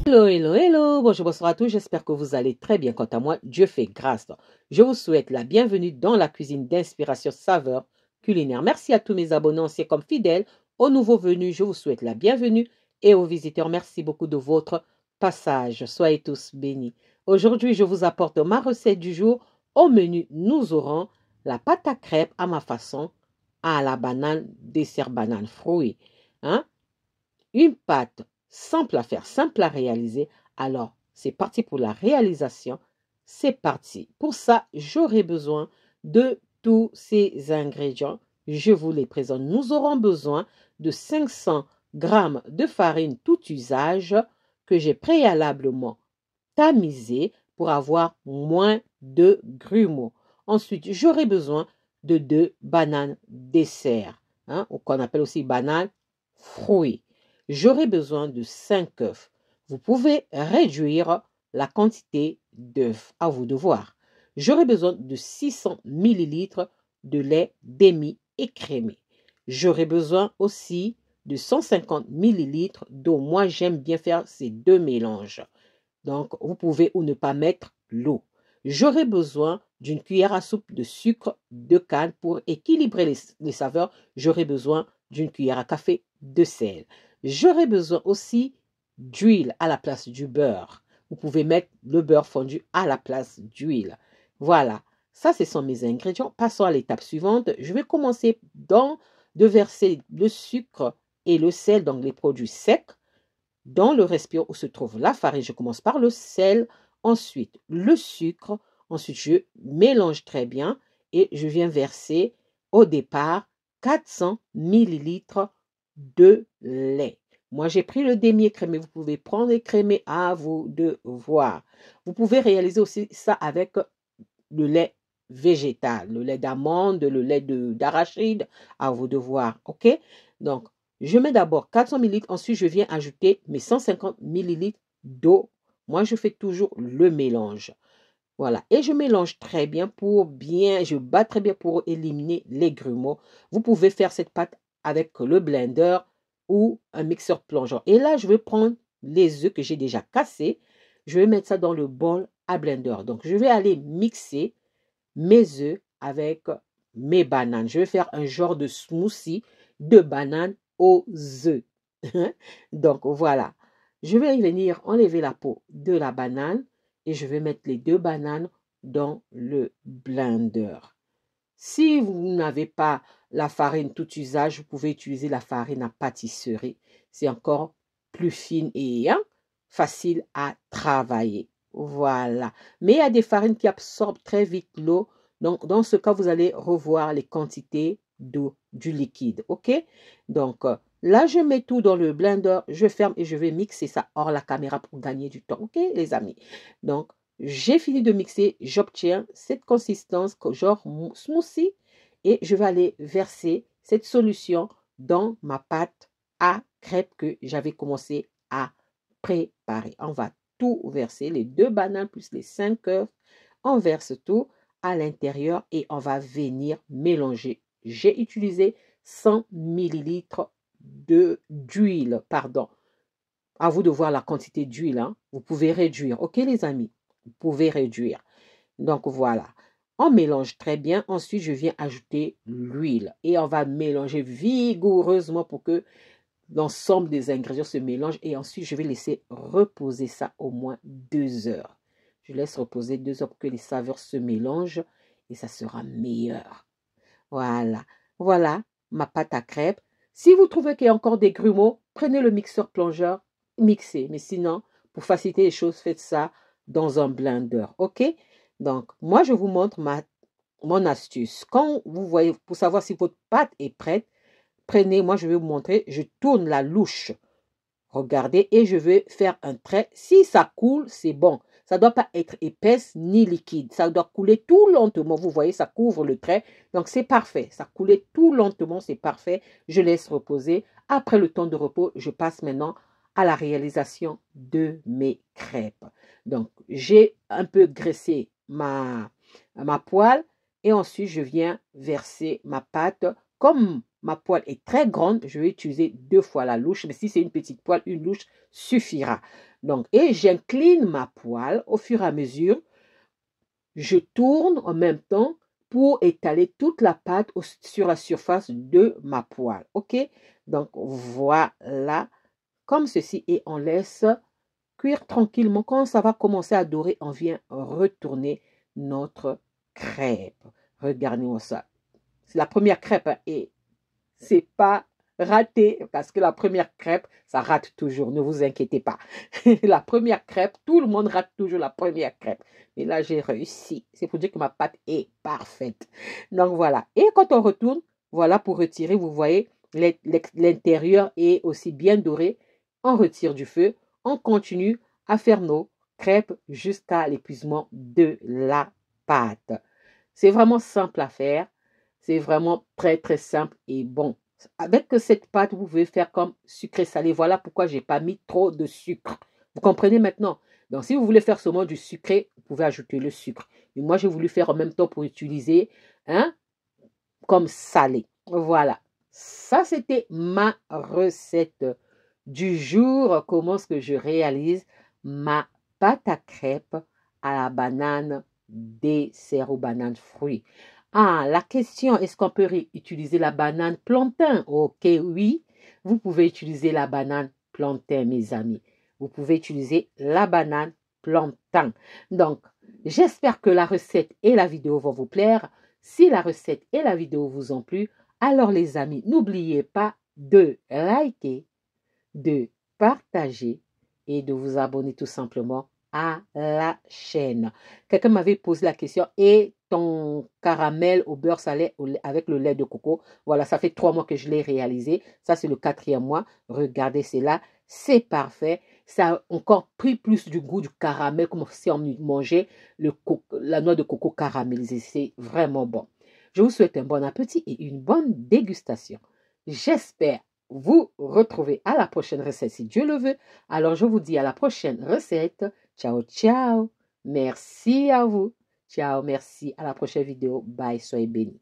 Hello, hello, hello, bonjour, bonsoir à tous, j'espère que vous allez très bien. Quant à moi, Dieu fait grâce. Je vous souhaite la bienvenue dans la cuisine d'inspiration saveur culinaire. Merci à tous mes abonnés anciens comme fidèles. Aux nouveaux venus, je vous souhaite la bienvenue et aux visiteurs, merci beaucoup de votre passage. Soyez tous bénis. Aujourd'hui, je vous apporte ma recette du jour. Au menu, nous aurons la pâte à crêpes à ma façon, à la banane, dessert banane fruit. Une pâte simple à faire, simple à réaliser. Alors, c'est parti pour la réalisation. C'est parti. Pour ça, j'aurai besoin de tous ces ingrédients. Je vous les présente. Nous aurons besoin de 500 g de farine tout usage que j'ai préalablement tamisée pour avoir moins de grumeaux. Ensuite, j'aurai besoin de 2 bananes dessert, qu'on appelle aussi banane fruit. J'aurai besoin de 5 œufs. Vous pouvez réduire la quantité d'œufs, à vous de voir. J'aurai besoin de 600 ml de lait demi-écrémé. J'aurai besoin aussi de 150 ml d'eau. Moi, j'aime bien faire ces deux mélanges. Donc, vous pouvez ou ne pas mettre l'eau. J'aurai besoin d'une cuillère à soupe de sucre de canne pour équilibrer les saveurs. J'aurai besoin d'une cuillère à café de sel. J'aurai besoin aussi d'huile à la place du beurre. Vous pouvez mettre le beurre fondu à la place d'huile. Voilà, ça ce sont mes ingrédients. Passons à l'étape suivante. Je vais commencer de verser le sucre et le sel, donc les produits secs, dans le récipient où se trouve la farine. Je commence par le sel, ensuite le sucre, ensuite je mélange très bien et je viens verser au départ 400 ml de lait. Moi, j'ai pris le demi-écrémé. Vous pouvez prendre l'écrémé, à vous de voir. Vous pouvez réaliser aussi ça avec le lait végétal, le lait d'amande, le lait d'arachide, à vous de voir. OK? Donc, je mets d'abord 400 ml. Ensuite, je viens ajouter mes 150 ml d'eau. Moi, je fais toujours le mélange. Voilà, et je mélange très bien je bats très bien pour éliminer les grumeaux. Vous pouvez faire cette pâte avec le blender ou un mixeur plongeant. Et là, je vais prendre les œufs que j'ai déjà cassés. Je vais mettre ça dans le bol à blender. Donc, je vais aller mixer mes œufs avec mes bananes. Je vais faire un genre de smoothie de bananes aux œufs. Donc, voilà. Je vais venir enlever la peau de la banane et je vais mettre les 2 bananes dans le blender. Si vous n'avez pas la farine tout usage, vous pouvez utiliser la farine à pâtisserie. C'est encore plus fine et facile à travailler. Voilà. Mais il y a des farines qui absorbent très vite l'eau. Donc, dans ce cas, vous allez revoir les quantités d'eau du liquide. OK? Donc, là, je mets tout dans le blender. Je ferme et je vais mixer ça hors la caméra pour gagner du temps. OK, les amis? Donc, j'ai fini de mixer. J'obtiens cette consistance, genre smoothie. Et je vais aller verser cette solution dans ma pâte à crêpes que j'avais commencé à préparer. On va tout verser, les 2 bananes plus les 5 œufs. On verse tout à l'intérieur et on va venir mélanger. J'ai utilisé 100 ml d'huile, pardon. À vous de voir la quantité d'huile. Vous pouvez réduire. OK, les amis? Vous pouvez réduire. Donc, voilà. On mélange très bien. Ensuite, je viens ajouter l'huile. Et on va mélanger vigoureusement pour que l'ensemble des ingrédients se mélangent. Et ensuite, je vais laisser reposer ça au moins 2 heures. Je laisse reposer 2 heures pour que les saveurs se mélangent. Et ça sera meilleur. Voilà. Voilà ma pâte à crêpes. Si vous trouvez qu'il y a encore des grumeaux, prenez le mixeur plongeur, mixez. Mais sinon, pour faciliter les choses, faites ça dans un blender. OK? Donc, moi, je vous montre mon astuce. Quand vous voyez, pour savoir si votre pâte est prête, prenez, moi, je vais vous montrer, je tourne la louche. Regardez, et je vais faire un trait. Si ça coule, c'est bon. Ça ne doit pas être épaisse ni liquide. Ça doit couler tout lentement. Vous voyez, ça couvre le trait. Donc, c'est parfait. Ça coulait tout lentement, c'est parfait. Je laisse reposer. Après le temps de repos, je passe maintenant à la réalisation de mes crêpes. Donc, j'ai un peu graissé ma poêle et ensuite, je viens verser ma pâte. Comme ma poêle est très grande, je vais utiliser 2 fois la louche. Mais si c'est une petite poêle, une louche suffira. Donc, et j'incline ma poêle au fur et à mesure. Je tourne en même temps pour étaler toute la pâte sur la surface de ma poêle. OK? Donc, voilà, comme ceci. Et on laisse cuire tranquillement. Quand ça va commencer à dorer, on vient retourner notre crêpe. Regardez-moi ça. C'est la première crêpe, hein, et c'est pas raté parce que la première crêpe, ça rate toujours. Ne vous inquiétez pas. La première crêpe, tout le monde rate toujours la première crêpe. Mais là, j'ai réussi. C'est pour dire que ma pâte est parfaite. Donc voilà. Et quand on retourne, voilà, pour retirer, vous voyez, l'intérieur est aussi bien doré. On retire du feu. On continue à faire nos crêpes jusqu'à l'épuisement de la pâte. C'est vraiment simple à faire. C'est vraiment très, très simple et bon. Avec cette pâte, vous pouvez faire comme sucré-salé. Voilà pourquoi je n'ai pas mis trop de sucre. Vous comprenez maintenant? Donc, si vous voulez faire seulement du sucré, vous pouvez ajouter le sucre. Mais moi, j'ai voulu faire en même temps pour utiliser comme salé. Voilà. Ça, c'était ma recette du jour. Comment est-ce que je réalise ma pâte à crêpes à la banane dessert aux bananes fruits. Ah, la question, est-ce qu'on peut utiliser la banane plantain? Ok, oui. Vous pouvez utiliser la banane plantain, mes amis. Vous pouvez utiliser la banane plantain. Donc, j'espère que la recette et la vidéo vont vous plaire. Si la recette et la vidéo vous ont plu, alors les amis, n'oubliez pas de liker, de partager et de vous abonner tout simplement à la chaîne. Quelqu'un m'avait posé la question, et ton caramel au beurre salé avec le lait de coco? Voilà, ça fait 3 mois que je l'ai réalisé. Ça, c'est le 4e mois. Regardez, c'est là. C'est parfait. Ça a encore pris plus du goût du caramel, comme si on mangeait la noix de coco caramélisée. C'est vraiment bon. Je vous souhaite un bon appétit et une bonne dégustation. J'espère vous retrouver à la prochaine recette si Dieu le veut. Alors, je vous dis à la prochaine recette. Ciao, ciao. Merci à vous. Ciao, merci. À la prochaine vidéo. Bye, soyez bénis.